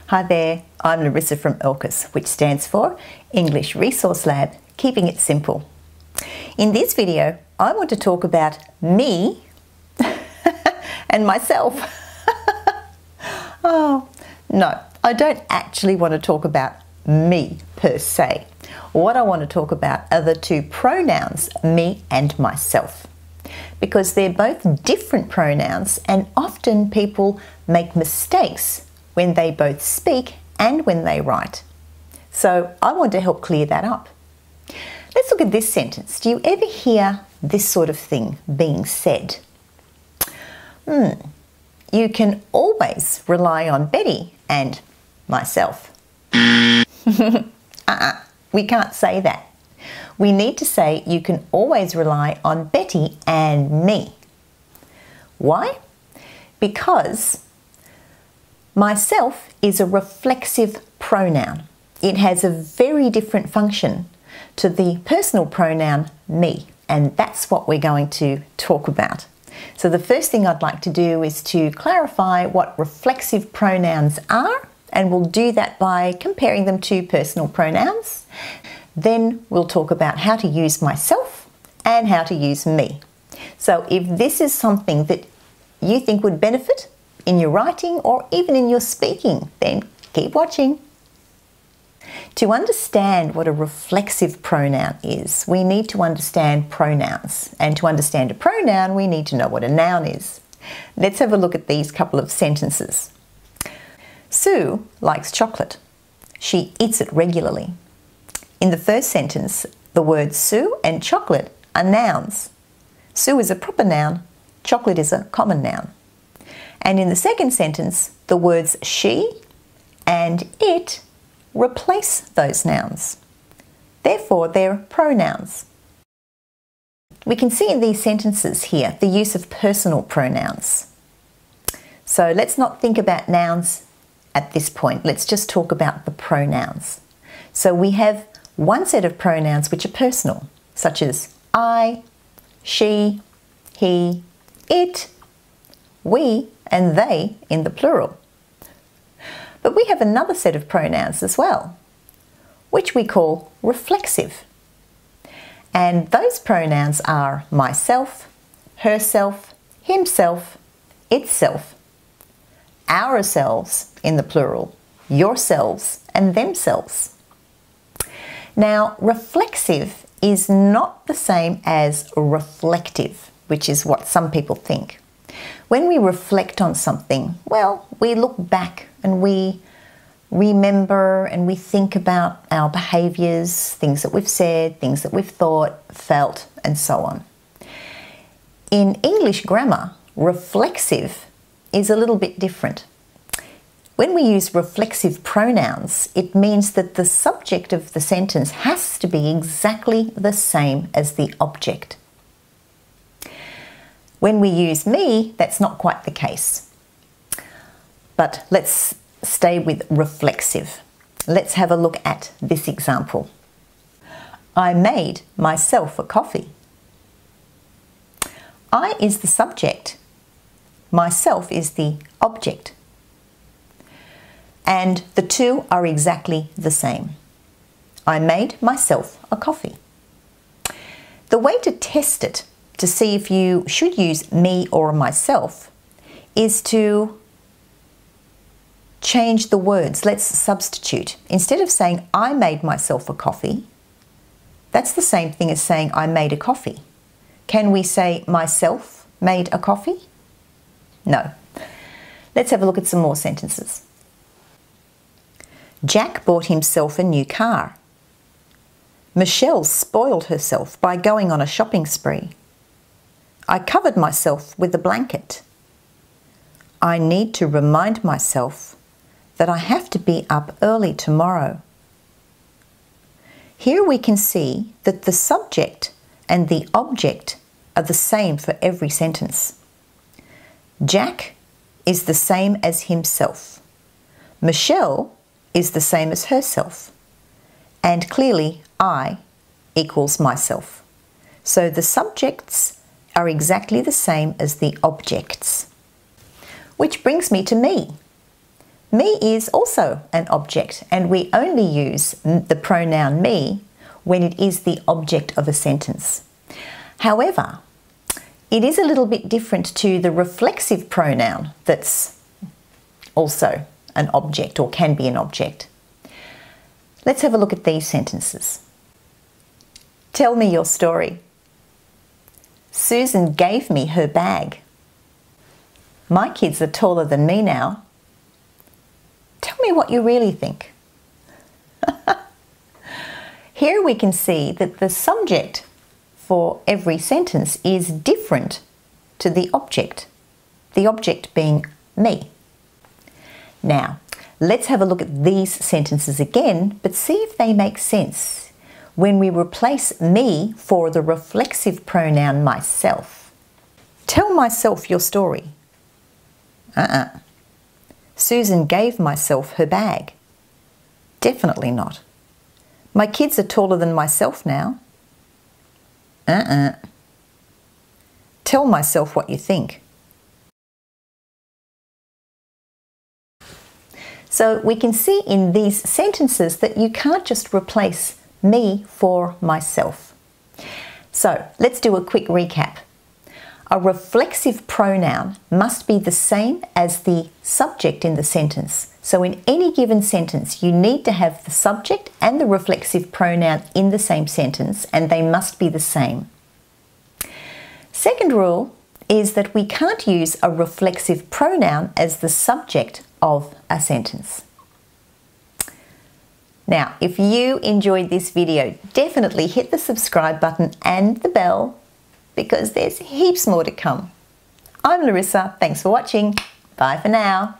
Hi there, I'm Larissa from ELCUS, which stands for English Resource Lab, keeping it simple. In this video, I want to talk about me and myself. Oh, no, I don't actually want to talk about me per se. What I want to talk about are the two pronouns, me and myself, because they're both different pronouns and often people make mistakes when they both speak and when they write. So I want to help clear that up. Let's look at this sentence. Do you ever hear this sort of thing being said? You can always rely on Betty and myself. We can't say that. We need to say you can always rely on Betty and me. Why? Because myself is a reflexive pronoun. It has a very different function to the personal pronoun me, and that's what we're going to talk about. So the first thing I'd like to do is to clarify what reflexive pronouns are, and we'll do that by comparing them to personal pronouns. Then we'll talk about how to use myself and how to use me. So if this is something that you think would benefit in your writing or even in your speaking, then keep watching. To understand what a reflexive pronoun is, we need to understand pronouns. And to understand a pronoun, we need to know what a noun is. Let's have a look at these couple of sentences. Sue likes chocolate. She eats it regularly. In the first sentence, the words Sue and chocolate are nouns. Sue is a proper noun, chocolate is a common noun. And in the second sentence, the words she and it replace those nouns. Therefore, they're pronouns. We can see in these sentences here the use of personal pronouns. So let's not think about nouns at this point. Let's just talk about the pronouns. So we have one set of pronouns which are personal, such as I, she, he, it, we, and they in the plural. But we have another set of pronouns as well, which we call reflexive. And those pronouns are myself, herself, himself, itself, ourselves in the plural, yourselves, and themselves. Now, reflexive is not the same as reflective, which is what some people think. When we reflect on something, well, we look back and we remember and we think about our behaviours, things that we've said, things that we've thought, felt, and so on. In English grammar, reflexive is a little bit different. When we use reflexive pronouns, it means that the subject of the sentence has to be exactly the same as the object. When we use me, that's not quite the case. But let's stay with reflexive. Let's have a look at this example. I made myself a coffee. I is the subject. Myself is the object. And the two are exactly the same. I made myself a coffee. The way to test it, to see if you should use me or myself, is to change the words. Let's substitute. Instead of saying I made myself a coffee, that's the same thing as saying I made a coffee. Can we say myself made a coffee? No. Let's have a look at some more sentences. Jack bought himself a new car. Michelle spoiled herself by going on a shopping spree. I covered myself with a blanket. I need to remind myself that I have to be up early tomorrow. Here we can see that the subject and the object are the same for every sentence. Jack is the same as himself. Michelle is the same as herself. And clearly, I equals myself. So the subjects are exactly the same as the objects. Which brings me to me. Me is also an object, and we only use the pronoun me when it is the object of a sentence. However, it is a little bit different to the reflexive pronoun that's also an object or can be an object. Let's have a look at these sentences. Tell me your story. Susan gave me her bag. My kids are taller than me now. Tell me what you really think. Here we can see that the subject for every sentence is different to the object being me. Now, let's have a look at these sentences again, but see if they make sense when we replace me for the reflexive pronoun myself. Tell myself your story. Susan gave myself her bag. Definitely not. My kids are taller than myself now. Tell myself what you think. So we can see in these sentences that you can't just replace me for myself. So let's do a quick recap. A reflexive pronoun must be the same as the subject in the sentence. So in any given sentence, you need to have the subject and the reflexive pronoun in the same sentence, and they must be the same. Second rule is that we can't use a reflexive pronoun as the subject of a sentence. Now, if you enjoyed this video, definitely hit the subscribe button and the bell, because there's heaps more to come. I'm Larissa, thanks for watching. Bye for now.